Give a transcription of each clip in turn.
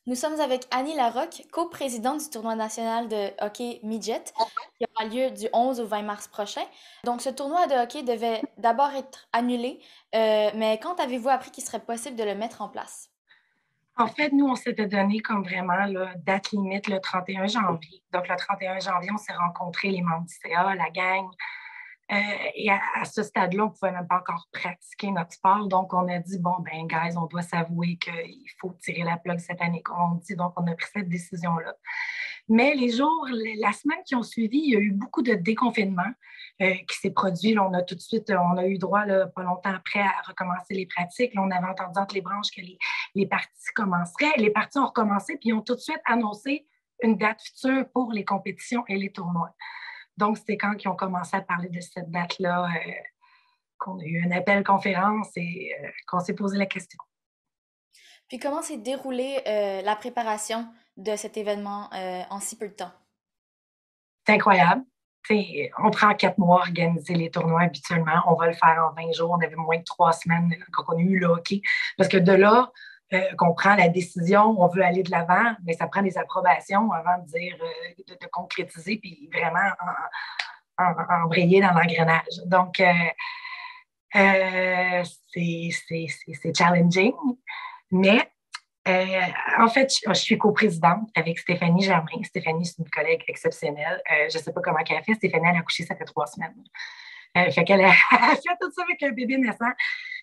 Nous sommes avec Annie Larocque, coprésidente du tournoi national de hockey Midget, qui aura lieu du 11 au 20 mars prochain. Donc, ce tournoi de hockey devait d'abord être annulé, mais quand avez-vous appris qu'il serait possible de le mettre en place? En fait, nous, on s'était donné comme vraiment là, date limite le 31 janvier. Donc, le 31 janvier, on s'est rencontrés, les membres du CA, la gang. Et à ce stade-là, on ne pouvait même pas encore pratiquer notre sport. Donc, on a dit, bon, ben, guys, on doit s'avouer qu'il faut tirer la plug cette année, comme on dit. Donc, on a pris cette décision-là. Mais les jours, la semaine qui ont suivi, il y a eu beaucoup de déconfinement qui s'est produit. Là, on a tout de suite, on a eu droit, là, pas longtemps après, à recommencer les pratiques. Là, on avait entendu entre les branches que les parties commenceraient. Les parties ont recommencé, puis ils ont tout de suite annoncé une date future pour les compétitions et les tournois. Donc, c'était quand ils ont commencé à parler de cette date-là qu'on a eu un appel conférence et qu'on s'est posé la question. Puis comment s'est déroulée la préparation de cet événement en si peu de temps? C'est incroyable. T'sais, on prend 4 mois à organiser les tournois habituellement. On va le faire en 20 jours. On avait moins de 3 semaines quand on a eu le hockey. Parce que de là, qu'on prend la décision, on veut aller de l'avant, mais ça prend des approbations avant de dire, de concrétiser, puis vraiment embrayer dans l'engrenage. Donc, c'est challenging, mais euh, en fait, je suis coprésidente avec Stéphanie Germain. Stéphanie, c'est une collègue exceptionnelle. Je ne sais pas comment elle a fait. Stéphanie, elle a accouché, ça fait 3 semaines. Fait qu'elle a, elle fait tout ça avec un bébé naissant.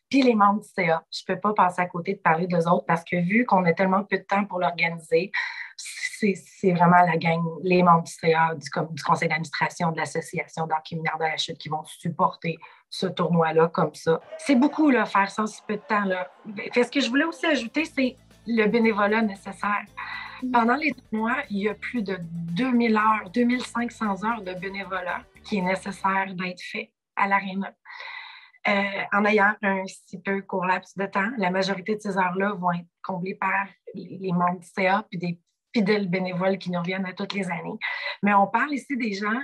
Puis les membres du CA. Je ne peux pas passer à côté de parler d'eux autres parce que vu qu'on a tellement peu de temps pour l'organiser, c'est vraiment la gang, les membres du CA, du conseil d'administration de l'association d'hockey mineur de la chute qui vont supporter ce tournoi-là comme ça. C'est beaucoup, là, faire ça en si peu de temps. Là. Fait, ce que je voulais aussi ajouter, c'est le bénévolat nécessaire. Pendant les tournois, il y a plus de 2000 heures, 2500 heures de bénévolat qui est nécessaire d'être fait à l'aréna. En ayant un si peu court laps de temps, la majorité de ces heures-là vont être comblées par les membres du CA puis des fidèles bénévoles qui nous reviennent à toutes les années. Mais on parle ici des gens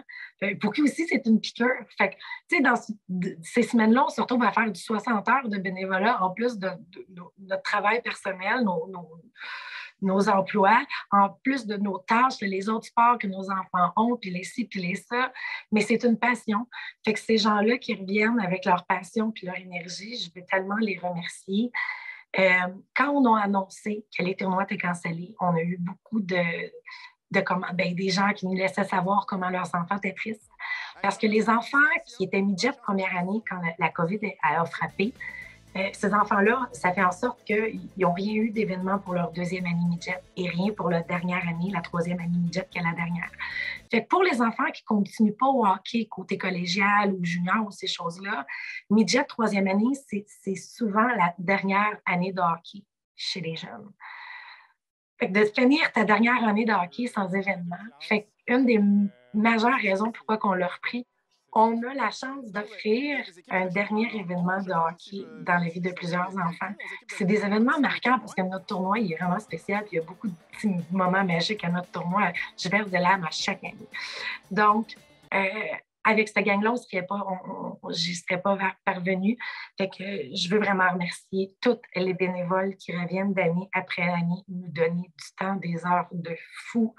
pour qui aussi c'est une piqûre. Fait que, tu sais, dans ces semaines-là, on se retrouve à faire du 60 heures de bénévolat en plus de notre travail personnel, nos emplois, en plus de nos tâches, les autres sports que nos enfants ont, puis les ci, puis les ça. Mais c'est une passion. Fait que ces gens-là qui reviennent avec leur passion puis leur énergie, je veux tellement les remercier. Quand on a annoncé que les tournois étaient cancellés, on a eu beaucoup des gens qui nous laissaient savoir comment leurs enfants étaient tristes. Parce que les enfants qui étaient midget première année, quand la COVID a frappé, ces enfants-là, ça fait en sorte qu'ils n'ont rien eu d'événement pour leur deuxième année midget et rien pour leur dernière année, la troisième année midget qu'est la dernière. Fait que pour les enfants qui ne continuent pas au hockey côté collégial ou junior ou ces choses-là, midget troisième année, c'est souvent la dernière année de hockey chez les jeunes. Fait que de finir ta dernière année de hockey sans événement, fait une des majeures raisons pourquoi on l'a repris, on a la chance d'offrir un dernier événement de hockey dans la vie de plusieurs enfants. C'est des événements marquants parce que notre tournoi il est vraiment spécial. Puis il y a beaucoup de petits moments magiques à notre tournoi. Je verse de l'âme à chaque année. Donc, euh, avec cette gang-là, j'y serais pas parvenue. Fait que je veux vraiment remercier toutes les bénévoles qui reviennent d'année après année nous donner du temps, des heures de fou.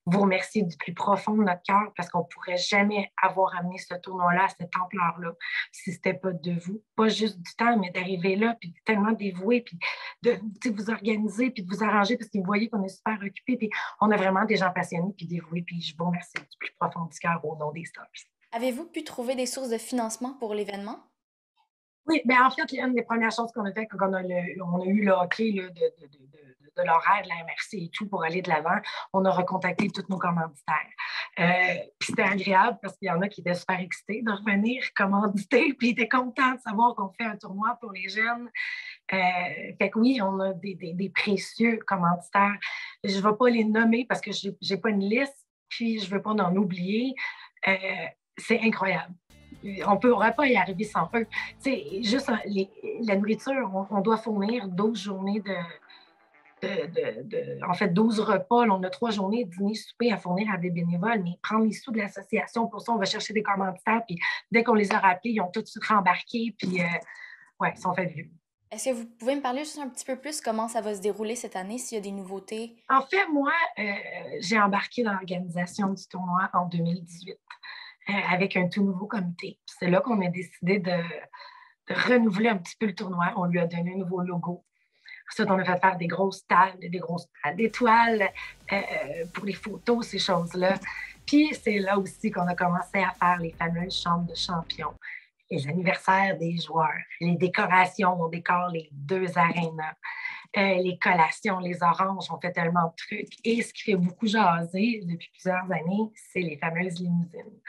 Vous remercier du plus profond de notre cœur parce qu'on ne pourrait jamais avoir amené ce tournoi-là à cette ampleur-là si ce n'était pas de vous. Pas juste du temps, mais d'arriver là, puis tellement dévoué, puis de vous organiser, puis de vous arranger parce que vous voyez qu'on est super occupés, puis on a vraiment des gens passionnés, puis dévoués, puis je vous remercie du plus profond du cœur au nom des Stars. Avez-vous pu trouver des sources de financement pour l'événement? Oui, bien en fait, une des premières choses qu'on a fait quand on a eu le hockey là, de l'horaire de la MRC et tout pour aller de l'avant, on a recontacté tous nos commanditaires. Puis c'était agréable parce qu'il y en a qui étaient super excités de revenir commanditer, puis ils étaient contents de savoir qu'on fait un tournoi pour les jeunes. Fait que oui, on a des précieux commanditaires. Je ne vais pas les nommer parce que je n'ai pas une liste, puis je ne veux pas en oublier. Euh, c'est incroyable. On ne pourrait pas y arriver sans eux. Juste la nourriture, on doit fournir 12 journées en fait, 12 repas. Là, on a 3 journées, dîner, souper à fournir à des bénévoles, mais prendre les sous de l'association, pour ça, on va chercher des commanditaires, puis dès qu'on les a rappelés, ils ont tout de suite rembarqué, puis ouais, ils sont fait vieux. Est-ce que vous pouvez me parler juste un petit peu plus comment ça va se dérouler cette année, s'il y a des nouveautés? En fait, moi, j'ai embarqué dans l'organisation du tournoi en 2018 avec un tout nouveau comité. C'est là qu'on a décidé de renouveler un petit peu le tournoi. On lui a donné un nouveau logo. Ensuite, on a fait faire des grosses talles d'étoiles pour les photos, ces choses-là. Puis c'est là aussi qu'on a commencé à faire les fameuses chambres de champions, les anniversaires des joueurs, les décorations, on décore les deux arénas, les collations, les oranges, on fait tellement de trucs. Et ce qui fait beaucoup jaser depuis plusieurs années, c'est les fameuses limousines.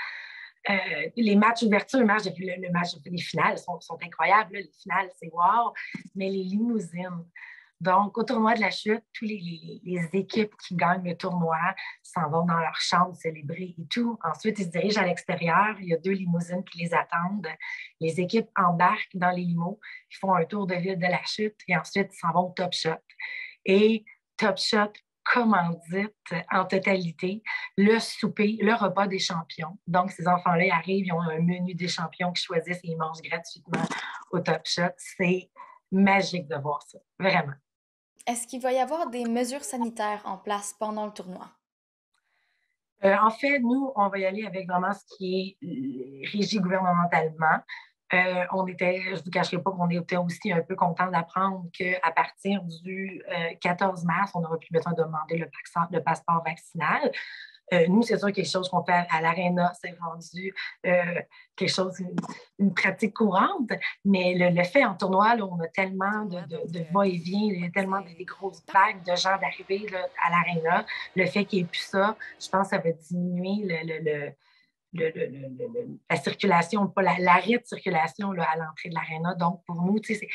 Les matchs ouverture, le match, les finales sont incroyables. Là. Les finales, c'est wow. Mais les limousines. Donc, au tournoi de la chute, toutes les équipes qui gagnent le tournoi s'en vont dans leur chambre célébrer et tout. Ensuite, ils se dirigent à l'extérieur. Il y a 2 limousines qui les attendent. Les équipes embarquent dans les limos. Ils font un tour de ville de la chute et ensuite, ils s'en vont au Top Shot. Et Top Shot commandite en totalité le souper, le repas des champions. Donc, ces enfants-là, ils arrivent, ils ont un menu des champions qu'ils choisissent et ils mangent gratuitement au Top Shot. C'est magique de voir ça, vraiment. Est-ce qu'il va y avoir des mesures sanitaires en place pendant le tournoi? En fait, nous, on va y aller avec vraiment ce qui est régi gouvernementalement. Je ne vous cacherai pas qu'on était aussi un peu content d'apprendre qu'à partir du 14 mars, on n'aura plus besoin de demander le passeport vaccinal. Nous, c'est sûr quelque chose qu'on fait à l'aréna, c'est rendu quelque chose, une pratique courante, mais le fait en tournoi, là, on a tellement de va-et-vient, il y a tellement des grosses vagues de gens d'arriver à l'aréna. Le fait qu'il n'y ait plus ça, je pense que ça va diminuer la circulation, pas l'arrêt de circulation là, à l'entrée de l'aréna. Donc, pour nous, tu sais,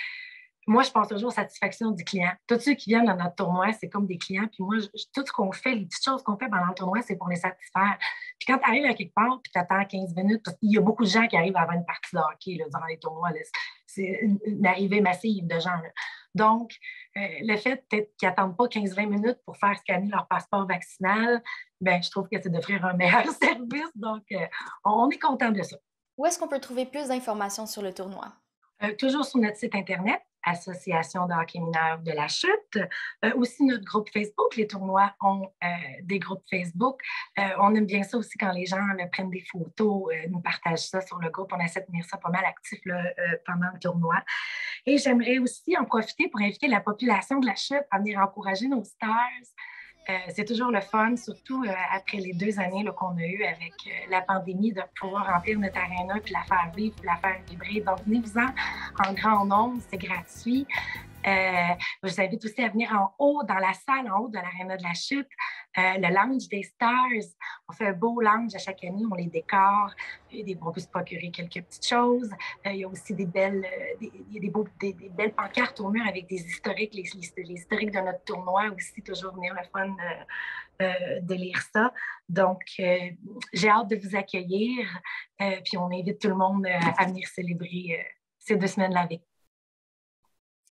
moi, je pense toujours aux satisfactions du client. Tous ceux qui viennent dans notre tournoi, c'est comme des clients. Puis moi, tout ce qu'on fait, les petites choses qu'on fait pendant le tournoi, c'est pour les satisfaire. Puis quand tu arrives à quelque part, puis tu attends 15 minutes, parce qu'il y a beaucoup de gens qui arrivent avant une partie de hockey là, durant les tournois. Là. C'est une arrivée massive de gens. Là. Donc, le fait qu'ils n'attendent pas 15-20 minutes pour faire scanner leur passeport vaccinal, ben, je trouve que c'est d'offrir un meilleur service. Donc, on est content de ça. Où est-ce qu'on peut trouver plus d'informations sur le tournoi? Toujours sur notre site Internet, Association de hockey mineur de la chute. Aussi notre groupe Facebook. Les tournois ont des groupes Facebook. On aime bien ça aussi quand les gens prennent des photos, nous partagent ça sur le groupe. On essaie de tenir ça pas mal actif là, pendant le tournoi. Et j'aimerais aussi en profiter pour inviter la population de la chute à venir encourager nos stars. C'est toujours le fun, surtout après les 2 années qu'on a eues avec la pandémie, de pouvoir remplir notre aréna puis la faire vivre, puis la faire vibrer. Donc, venez-vous-en en grand nombre, c'est gratuit. Je vous invite aussi à venir en haut, dans la salle, en haut de l'aréna de la chute, le lounge des stars. On fait un beau lounge à chaque année, on les décore. On peut se procurer quelques petites choses. Il y a aussi des belles pancartes au mur avec des historiques, les historiques de notre tournoi aussi, toujours venir le fun de lire ça. Donc, j'ai hâte de vous accueillir. Puis on invite tout le monde à venir célébrer ces 2 semaines-là avec